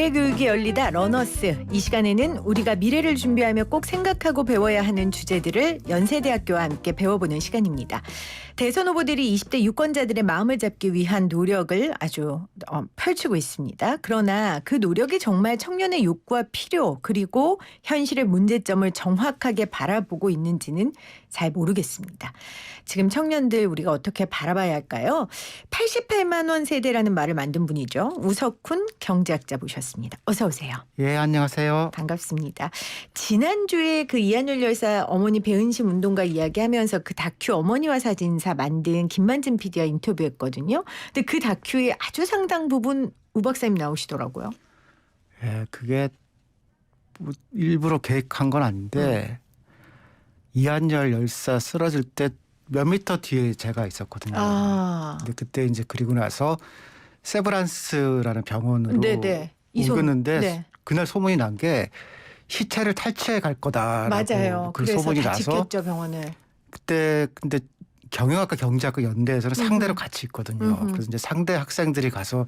미래교육이 열리다 러너스. 이 시간에는 우리가 미래를 준비하며 꼭 생각하고 배워야 하는 주제들을 연세대학교와 함께 배워보는 시간입니다. 대선 후보들이 20대 유권자들의 마음을 잡기 위한 노력을 아주 펼치고 있습니다. 그러나 그 노력이 정말 청년의 욕구와 필요 그리고 현실의 문제점을 정확하게 바라보고 있는지는 잘 모르겠습니다. 지금 청년들 우리가 어떻게 바라봐야 할까요? 88만 원 세대라는 말을 만든 분이죠. 우석훈 경제학자 모셨습니다. 어서 오세요. 예, 안녕하세요. 반갑습니다. 지난주에 그 이한열 열사 어머니 배은심 운동가 이야기하면서 그 다큐 어머니와 사진사 만든 김만진 PD와 인터뷰했거든요. 근데 그 다큐의 아주 상당 부분 우 박사님 나오시더라고요. 예, 그게 뭐 일부러 계획한 건 아닌데 이한열 열사 쓰러질 때 몇 미터 뒤에 제가 있었거든요. 근데 그때 이제 그리고 나서 세브란스라는 병원으로 옮겼는데 네. 그날 소문이 난 게 시체를 탈취해 갈 거다라고 맞아요. 그 그래서 소문이 다 나서 지켰죠, 병원을. 그때 근데 경영학과 경제학과 연대에서는 상대로 같이 있거든요. 그래서 이제 상대 학생들이 가서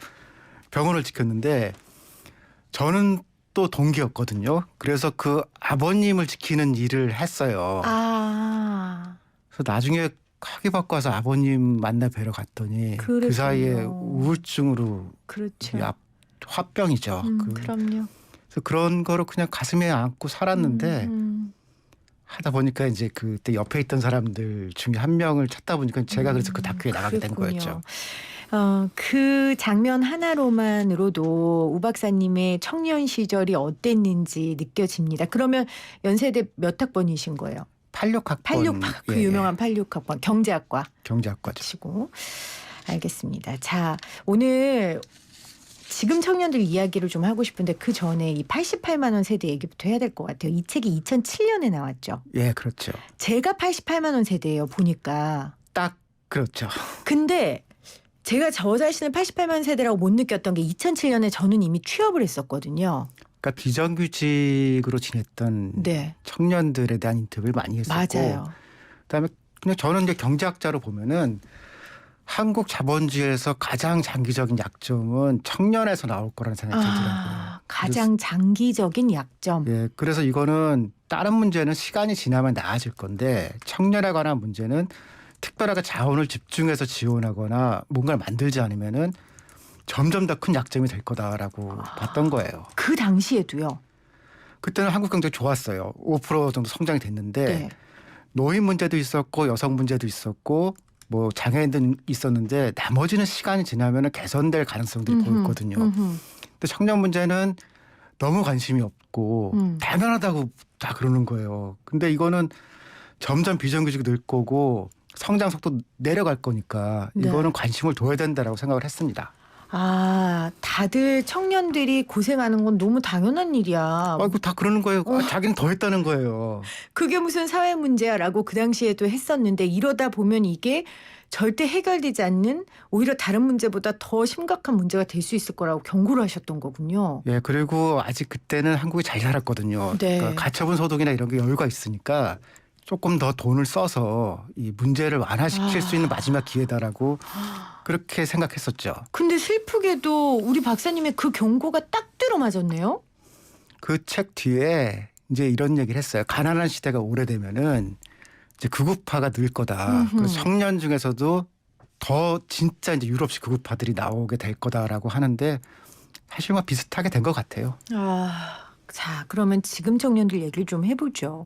병원을 지켰는데 저는 또 동기였거든요. 그래서 그 아버님을 지키는 일을 했어요. 그래서 나중에 학위 받고 와서 아버님 만나 뵈러 갔더니 그랬군요. 그 사이에 우울증으로 그렇죠. 화병이죠. 그럼요. 그래서 그런 거를 그냥 가슴에 안고 살았는데 하다 보니까 이제 그때 옆에 있던 사람들 중에 한 명을 찾다 보니까 제가 그래서 그 다큐에 나가게 된 거였죠. 그 장면 하나로만으로도 우 박사님의 청년 시절이 어땠는지 느껴집니다. 그러면 연세대 몇 학번이신 거예요? 86학번. 그 유명한 86학번 경제학과. 경제학과죠. 치고. 알겠습니다. 자, 오늘 지금 청년들 이야기를 좀 하고 싶은데 그 전에 이 88만 원 세대 얘기부터 해야 될 것 같아요. 이 책이 2007년에 나왔죠. 예, 그렇죠. 제가 88만 원 세대예요. 보니까. 딱 그렇죠. 근데 제가 저 자신을 88만 원 세대라고 못 느꼈던 게 2007년에 저는 이미 취업을 했었거든요. 그러니까 비정규직으로 지냈던 네. 청년들에 대한 인터뷰를 많이 했었고 맞아요. 그다음에 그냥 저는 이제 경제학자로 보면은 한국 자본주의에서 가장 장기적인 약점은 청년에서 나올 거라는 생각이 들더라고요. 가장 장기적인 약점. 예, 그래서 이거는 다른 문제는 시간이 지나면 나아질 건데 청년에 관한 문제는 특별하게 자원을 집중해서 지원하거나 뭔가를 만들지 않으면은 점점 더 큰 약점이 될 거다라고 봤던 거예요. 그 당시에도요. 그때는 한국 경제 좋았어요. 5% 정도 성장이 됐는데 네. 노인 문제도 있었고 여성 문제도 있었고 뭐 장애인도 있었는데 나머지는 시간이 지나면 개선될 가능성들이 보였거든요. 근데 청년 문제는 너무 관심이 없고 당연하다고 다 그러는 거예요. 근데 이거는 점점 비정규직이 늘 거고 성장 속도 내려갈 거니까 이거는 관심을 둬야 된다라고 생각을 했습니다. 다들 청년들이 고생하는 건 너무 당연한 일이야. 아이고 다 그러는 거예요. 자기는 더 했다는 거예요. 그게 무슨 사회 문제야라고 그 당시에도 했었는데 이러다 보면 이게 절대 해결되지 않는 오히려 다른 문제보다 더 심각한 문제가 될 수 있을 거라고 경고를 하셨던 거군요. 예, 그리고 아직 그때는 한국이 잘 살았거든요. 네. 그러니까 가처분 소득이나 이런 게 여유가 있으니까 조금 더 돈을 써서 이 문제를 완화시킬 수 있는 마지막 기회다라고 그렇게 생각했었죠. 근데 슬프게도 우리 박사님의 그 경고가 딱 들어맞았네요. 그 책 뒤에 이제 이런 얘기를 했어요. 가난한 시대가 오래되면은 이제 극우파가 늘 거다. 그래서 청년 중에서도 더 진짜 이제 유럽식 극우파들이 나오게 될 거다라고 하는데 사실 뭐 비슷하게 된 것 같아요. 자, 그러면 지금 청년들 얘기를 좀 해보죠.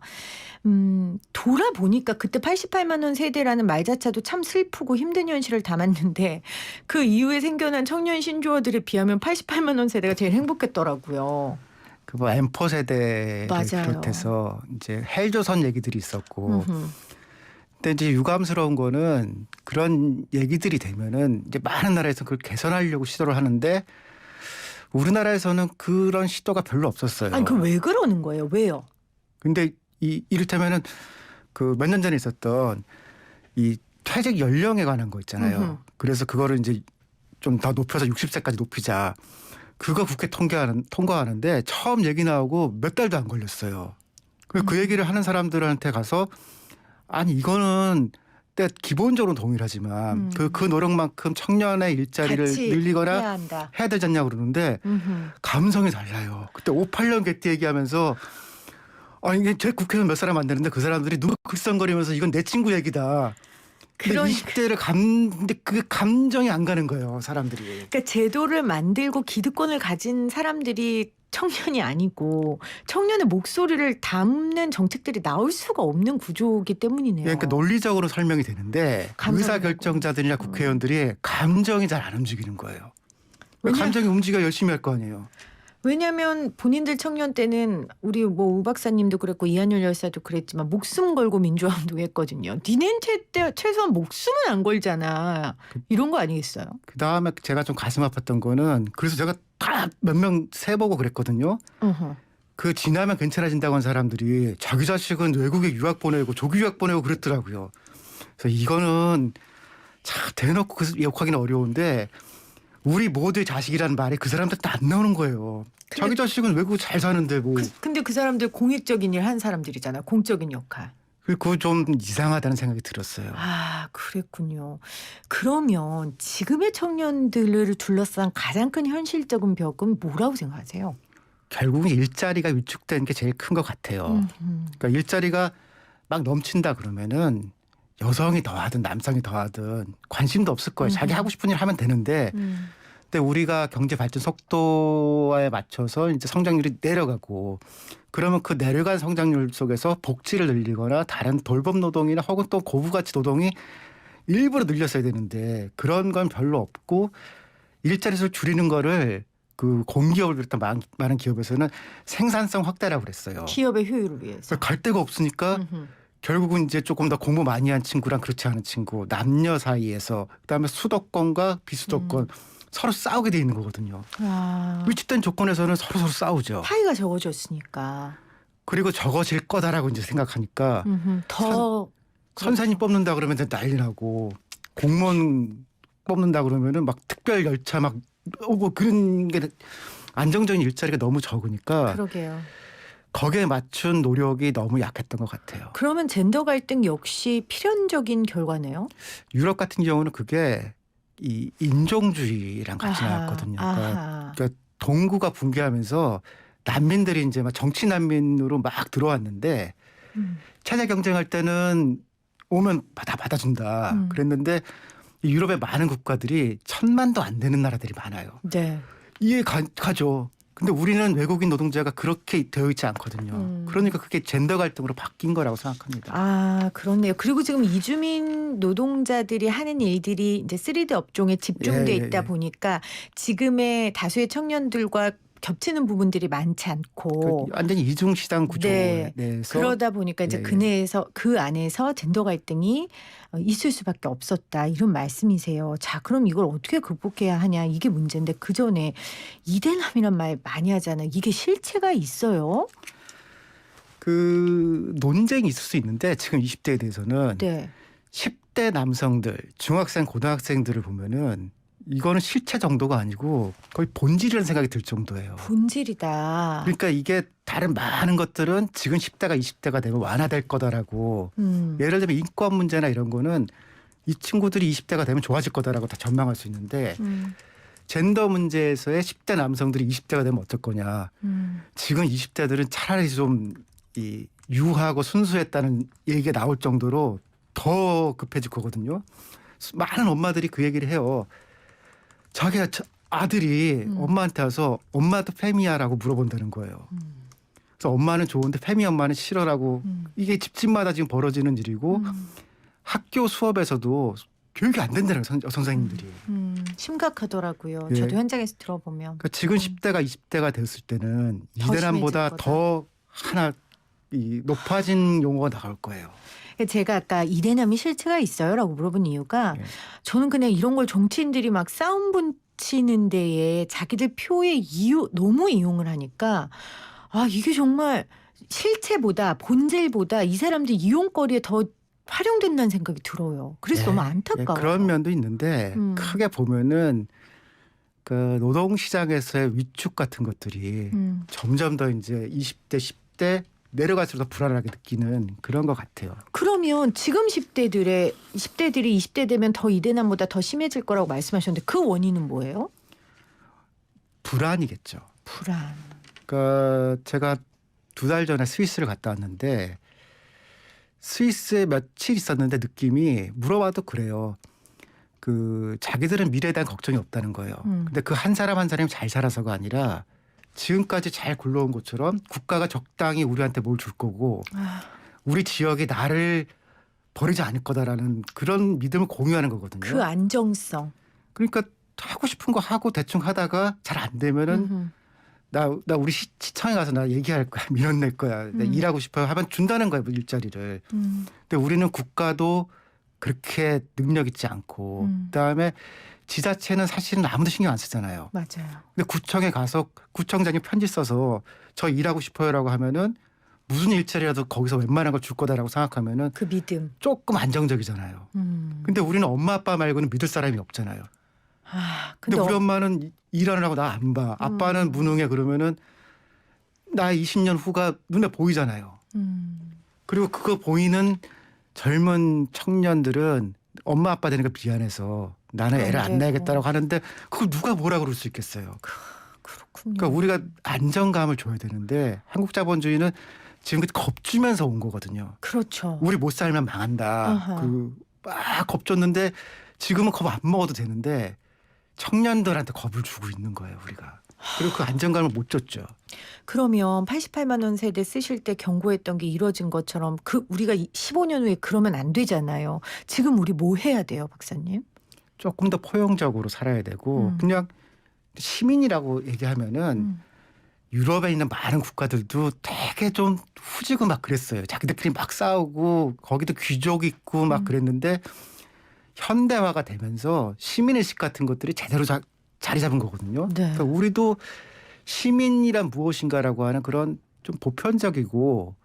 돌아보니까 그때 88만 원 세대라는 말자체도 참 슬프고 힘든 현실을 담았는데 그 이후에 생겨난 청년 신조어들에 비하면 88만 원 세대가 제일 행복했더라고요. 그 뭐 M4 세대를 맞아요. 비롯해서 이제 헬조선 얘기들이 있었고 근데 이제 유감스러운 거는 그런 얘기들이 되면은 이제 많은 나라에서 그걸 개선하려고 시도를 하는데 우리나라에서는 그런 시도가 별로 없었어요. 아니, 그럼 왜 그러는 거예요? 왜요? 근데 이를테면은 그 몇 년 전에 있었던 이 퇴직 연령에 관한 거 있잖아요. 그래서 그거를 이제 좀 더 높여서 60세까지 높이자. 그거 국회 통과하는데 처음 얘기 나오고 몇 달도 안 걸렸어요. 그 얘기를 하는 사람들한테 가서 아니 이거는 근데 기본적으로 동일하지만 그 노력만큼 청년의 일자리를 같이 늘리거나 해야 한다. 해야 되지 않냐고 그러는데 감성이 달라요. 그때 58년 개띠 얘기하면서 이게 제 국회의원 몇 사람 안 되는데 그 사람들이 누가 글썽거리면서 이건 내 친구 얘기다. 근데 그러니까. 20대를 근데 그 감정이 안 가는 거예요, 사람들이. 그러니까 제도를 만들고 기득권을 가진 사람들이 청년이 아니고 청년의 목소리를 담는 정책들이 나올 수가 없는 구조이기 때문이네요. 그러니까 논리적으로 설명이 되는데 감정이 의사 결정자들이나 국회의원들이 감정이 잘 안 움직이는 거예요. 감정이 움직여 열심히 할 거 아니에요. 왜냐하면 본인들 청년 때는 우리 뭐 우 박사님도 그랬고 이한열 열사도 그랬지만 목숨 걸고 민주화운동했거든요. 니넨 때 최소한 목숨은 안 걸잖아. 이런 거 아니겠어요? 그 다음에 제가 좀 가슴 아팠던 거는 그래서 제가 다 몇 명 세보고 그랬거든요. 그 지나면 괜찮아진다고 한 사람들이 자기 자식은 외국에 유학 보내고 조기 유학 보내고 그랬더라고요. 그래서 이거는 참 대놓고 욕하기는 어려운데 우리 모두의 자식이라는 말이 그 사람들한테 안 나오는 거예요. 자기 자식은 외국 잘 사는데 뭐. 근데 그 사람들 공익적인 일 한 사람들이잖아. 공적인 역할. 그거 좀 이상하다는 생각이 들었어요. 아, 그랬군요. 그러면 지금의 청년들을 둘러싼 가장 큰 현실적인 벽은 뭐라고 생각하세요? 결국은 일자리가 위축되는 게 제일 큰 것 같아요. 그러니까 일자리가 막 넘친다 그러면은 여성이 더하든 남성이 더하든 관심도 없을 거예요. 자기 하고 싶은 일 하면 되는데 근데 우리가 경제 발전 속도에 맞춰서 이제 성장률이 내려가고 그러면 그 내려간 성장률 속에서 복지를 늘리거나 다른 돌봄 노동이나 혹은 또 고부가치 노동이 일부러 늘렸어야 되는데 그런 건 별로 없고 일자리 수를 줄이는 거를 그 공기업을 비롯한 많은 기업에서는 생산성 확대라고 그랬어요. 기업의 효율을 위해서. 갈 데가 없으니까 결국은 이제 조금 더 공부 많이 한 친구랑 그렇지 않은 친구, 남녀 사이에서 그다음에 수도권과 비수도권 서로 싸우게 돼 있는 거거든요. 아, 위축된 조건에서는 서로 싸우죠. 파이가 적어졌으니까. 그리고 적어질 거다라고 이제 생각하니까 더 선생님 뽑는다 그러면 난리 나고 공무원 뽑는다 그러면은 막 특별 열차 막 오고 그런 게 안정적인 일자리가 너무 적으니까 그러게요. 거기에 맞춘 노력이 너무 약했던 것 같아요. 그러면 젠더 갈등 역시 필연적인 결과네요. 유럽 같은 경우는 그게 이 인종주의랑 같이 아하, 나왔거든요. 아하. 그러니까 동구가 붕괴하면서 난민들이 이제 막 정치 난민으로 막 들어왔는데 체제 경쟁할 때는 오면 받아준다 그랬는데 이 유럽의 많은 국가들이 1,000만도 안 되는 나라들이 많아요. 네. 이해 가죠. 근데 우리는 외국인 노동자가 그렇게 되어 있지 않거든요. 그러니까 그게 젠더 갈등으로 바뀐 거라고 생각합니다. 아, 그렇네요. 그리고 지금 이주민 노동자들이 하는 일들이 이제 3D 업종에 집중돼 예, 있다 예. 보니까 지금의 다수의 청년들과 겹치는 부분들이 많지 않고 완전히 이중시장 구조에 네. 대해서 그러다 보니까 이제 예, 예. 그 안에서 젠더 갈등이 있을 수밖에 없었다 이런 말씀이세요. 자, 그럼 이걸 어떻게 극복해야 하냐 이게 문제인데 그 전에 이대남이란 말 많이 하잖아요. 이게 실체가 있어요? 그 논쟁이 있을 수 있는데 지금 20대에 대해서는 네. 10대 남성들, 중학생, 고등학생들을 보면은 이거는 실체 정도가 아니고 거의 본질이라는 생각이 들 정도예요. 본질이다. 그러니까 이게 다른 많은 것들은 지금 10대가 20대가 되면 완화될 거다라고 예를 들면 인권 문제나 이런 거는 이 친구들이 20대가 되면 좋아질 거다라고 다 전망할 수 있는데 젠더 문제에서의 10대 남성들이 20대가 되면 어떨 거냐. 지금 20대들은 차라리 좀 이 유하고 순수했다는 얘기가 나올 정도로 더 급해질 거거든요. 많은 엄마들이 그 얘기를 해요. 자기가 아들이 엄마한테 와서 엄마도 페미야라고 물어본다는 거예요. 그래서 엄마는 좋은데 페미 엄마는 싫어라고 이게 집집마다 지금 벌어지는 일이고 학교 수업에서도 교육이 안 된다는 선생님들이. 심각하더라고요. 예. 저도 현장에서 들어보면. 그러니까 지금 10대가 20대가 됐을 때는 더 이대남보다 심해질 더 하나 이 높아진 용어가 나올 거예요. 제가 아까 이대남이 실체가 있어요라고 물어본 이유가 예. 저는 그냥 이런 걸 정치인들이 막 싸움 붙이는 데에 자기들 표의 너무 이용을 하니까 아 이게 정말 실체보다 본질보다 이 사람들 이용거리에 더 활용된다는 생각이 들어요. 그래서 너무 안타까워요. 그런 면도 있는데 크게 보면은 그 노동시장에서의 위축 같은 것들이 점점 더 이제 20대, 10대 내려갈수록 더 불안하게 느끼는 그런 것 같아요. 그러면 지금 10대들이 20대 되면 더 이대남보다 더 심해질 거라고 말씀하셨는데 그 원인은 뭐예요? 불안이겠죠. 불안. 그러니까 제가 2달 전에 스위스를 갔다 왔는데 스위스에 며칠 있었는데 느낌이 물어봐도 그래요. 그 자기들은 미래에 대한 걱정이 없다는 거예요. 근데 그 한 사람 한 사람이 잘 살아서가 아니라 지금까지 잘 굴러온 것처럼 국가가 적당히 우리한테 뭘 줄 거고 우리 지역이 나를 버리지 않을 거다라는 그런 믿음을 공유하는 거거든요. 그 안정성. 그러니까 하고 싶은 거 하고 대충 하다가 잘 안 되면은 나 우리 시청에 가서 나 얘기할 거야. 민원 낼 거야. 나 일하고 싶어요 하면 준다는 거예요. 일자리를. 근데 우리는 국가도 그렇게 능력 있지 않고 그다음에 지자체는 사실은 아무도 신경 안 쓰잖아요. 맞아요. 근데 구청에 가서 구청장이 편지 써서 저 일하고 싶어요라고 하면은 무슨 일자리라도 거기서 웬만한 걸 줄 거다라고 생각하면은 그 믿음. 조금 안정적이잖아요. 근데 우리는 엄마 아빠 말고는 믿을 사람이 없잖아요. 근데 우리 엄마는 일하느라고 나 안 봐. 아빠는 무능해 그러면은 나 20년 후가 눈에 보이잖아요. 그리고 그거 보이는 젊은 청년들은 엄마 아빠 되니까 미안해서 나는 애를 안 낳아야겠다라고 하는데 그걸 누가 뭐라 그럴 수 있겠어요. 그렇군요. 그러니까 우리가 안정감을 줘야 되는데 한국 자본주의는 지금 겁주면서 온 거거든요. 그렇죠. 우리 못 살면 망한다. 그 막 겁줬는데 지금은 겁 안 먹어도 되는데 청년들한테 겁을 주고 있는 거예요, 우리가. 그리고 그 안정감을 못 줬죠. 그러면 88만 원 세대 쓰실 때 경고했던 게 이뤄진 것처럼 그 우리가 15년 후에 그러면 안 되잖아요. 지금 우리 뭐 해야 돼요, 박사님? 조금 더 포용적으로 살아야 되고 그냥 시민이라고 얘기하면은 유럽에 있는 많은 국가들도 되게 좀 후지고 막 그랬어요. 자기들끼리 막 싸우고 거기도 귀족 있고 막 그랬는데 현대화가 되면서 시민의식 같은 것들이 제대로 자리 잡은 거거든요. 네. 그러니까 우리도 시민이란 무엇인가라고 하는 그런 좀 보편적이고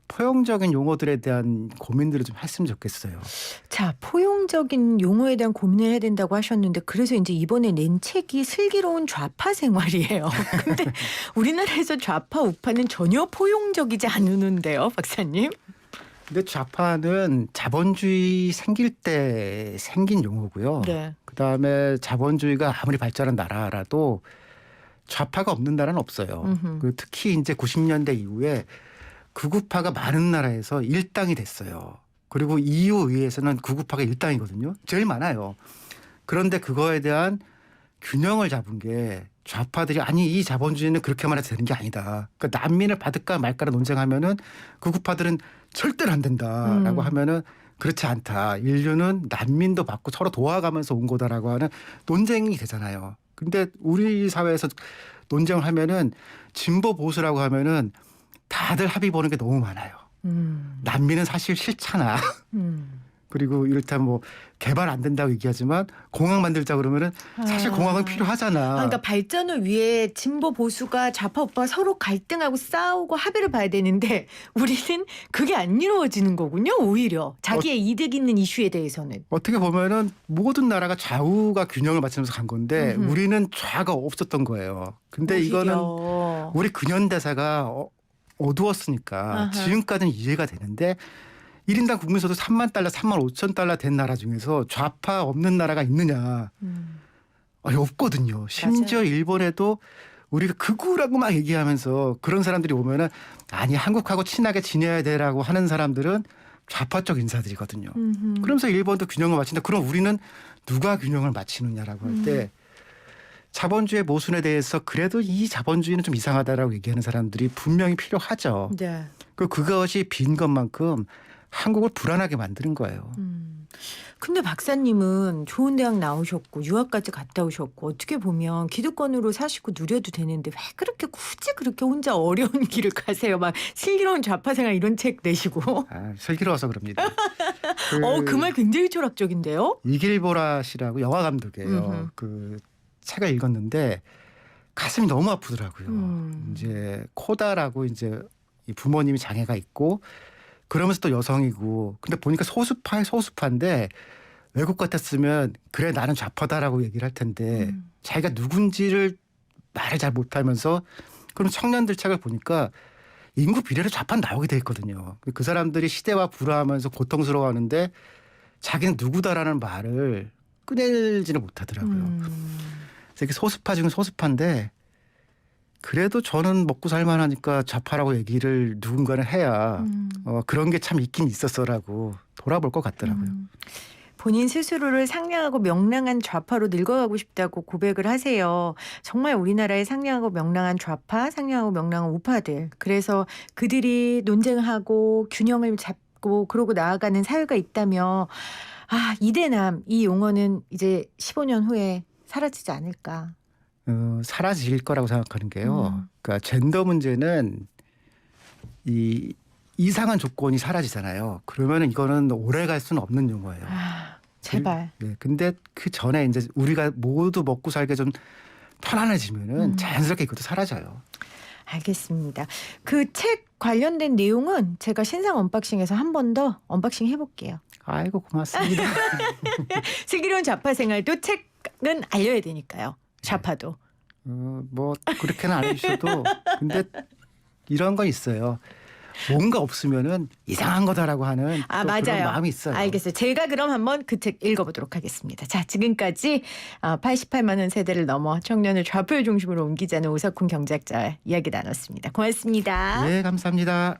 포용적인 용어들에 대한 고민들을 좀 했으면 좋겠어요. 자, 포용적인 용어에 대한 고민을 해야 된다고 하셨는데 그래서 이제 이번에 낸 책이 슬기로운 좌파 생활이에요. 근데 우리나라에서 좌파 우파는 전혀 포용적이지 않은데요, 박사님? 근데 좌파는 자본주의 생길 때 생긴 용어고요. 네. 그다음에 자본주의가 아무리 발전한 나라라도 좌파가 없는 나라는 없어요. 그 특히 이제 90년대 이후에 극우파가 많은 나라에서 일당이 됐어요. 그리고 EU 의회에서는 극우파가 일당이거든요. 제일 많아요. 그런데 그거에 대한 균형을 잡은 게 좌파들이 아니 이 자본주의는 그렇게만 해도 되는 게 아니다. 그러니까 난민을 받을까 말까를 논쟁하면은 극우파들은 절대로 안 된다라고 하면은 그렇지 않다. 인류는 난민도 받고 서로 도와가면서 온 거다라고 하는 논쟁이 되잖아요. 근데 우리 사회에서 논쟁을 하면은 진보 보수라고 하면은 다들 합의 보는 게 너무 많아요. 난민은 사실 싫잖아. 그리고 이를테면 뭐 개발 안 된다고 얘기하지만 공항 만들자 그러면은 사실 공항은 필요하잖아. 그러니까 발전을 위해 진보 보수가 좌파 우파 서로 갈등하고 싸우고 합의를 봐야 되는데 우리는 그게 안 이루어지는 거군요. 오히려 자기의 이득 있는 이슈에 대해서는. 어떻게 보면은 모든 나라가 좌우가 균형을 맞추면서 간 건데 우리는 좌가 없었던 거예요. 근데 오히려. 이거는 우리 근현대사가 어두웠으니까 아하. 지금까지는 이해가 되는데 1인당 국민소득 3만 달러, 3만 5천 달러 된 나라 중에서 좌파 없는 나라가 있느냐. 아니, 없거든요. 심지어 맞아요. 일본에도 우리가 극우라고 막 얘기하면서 그런 사람들이 오면은 아니 한국하고 친하게 지내야 되라고 하는 사람들은 좌파 쪽 인사들이거든요. 그러면서 일본도 균형을 맞춘다. 그럼 우리는 누가 균형을 맞추느냐라고 할 때 자본주의 모순에 대해서 그래도 이 자본주의는 좀 이상하다라고 얘기하는 사람들이 분명히 필요하죠. 네. 그것이 빈 것만큼 한국을 불안하게 만드는 거예요. 근데 박사님은 좋은 대학 나오셨고 유학까지 갔다 오셨고 어떻게 보면 기득권으로 사시고 누려도 되는데 왜 그렇게 굳이 그렇게 혼자 어려운 길을 가세요? 막 슬기로운 좌파 생활 이런 책 내시고. 슬기로워서 그럽니다. 그 말 굉장히 철학적인데요. 이길보라 씨라고 영화 감독이에요. 그 책을 읽었는데 가슴이 너무 아프더라고요. 이제 코다라고 이제 이 부모님이 장애가 있고 그러면서 또 여성이고 근데 보니까 소수파의 소수파인데 외국 같았으면 그래 나는 좌파다라고 얘기를 할 텐데 자기가 누군지를 말을 잘 못하면서 그럼 청년들 책을 보니까 인구 비례로 좌파 나오게 돼 있거든요. 그 사람들이 시대와 불화하면서 고통스러워하는데 자기는 누구다라는 말을 꺼내지는 못하더라고요. 그래서 이게 소수파 중에 소수파인데 그래도 저는 먹고 살만하니까 좌파라고 얘기를 누군가는 해야 그런 게 참 있긴 있었어라고 돌아볼 것 같더라고요. 본인 스스로를 상냥하고 명랑한 좌파로 늙어가고 싶다고 고백을 하세요. 정말 우리나라에 상냥하고 명랑한 좌파, 상냥하고 명랑한 우파들. 그래서 그들이 논쟁하고 균형을 잡고 그러고 나아가는 사회가 있다며 이대남 이 용어는 이제 15년 후에 사라지지 않을까. 사라질 거라고 생각하는 게요. 그러니까 젠더 문제는 이 이상한 조건이 사라지잖아요. 그러면은 이거는 오래 갈 수는 없는 용어예요. 제발. 네, 근데 그 전에 이제 우리가 모두 먹고 살게 좀 편안해지면은 자연스럽게 이것도 사라져요. 알겠습니다. 그 책 관련된 내용은 제가 신상 언박싱에서 한 번 더 언박싱 해볼게요. 아이고 고맙습니다. 슬기로운 좌파 생활도 책은 알려야 되니까요. 좌파도. 뭐 그렇게는 안 해주셔도 근데 이런 건 있어요. 뭔가 없으면은 이상한 거다라고 하는 또 맞아요. 그런 마음이 있어요. 알겠어요. 제가 그럼 한번 그 책 읽어보도록 하겠습니다. 자, 지금까지 88만 원 세대를 넘어 청년을 좌표의 중심으로 옮기자는 오석훈 경제학자와 이야기 나눴습니다. 고맙습니다. 네, 감사합니다.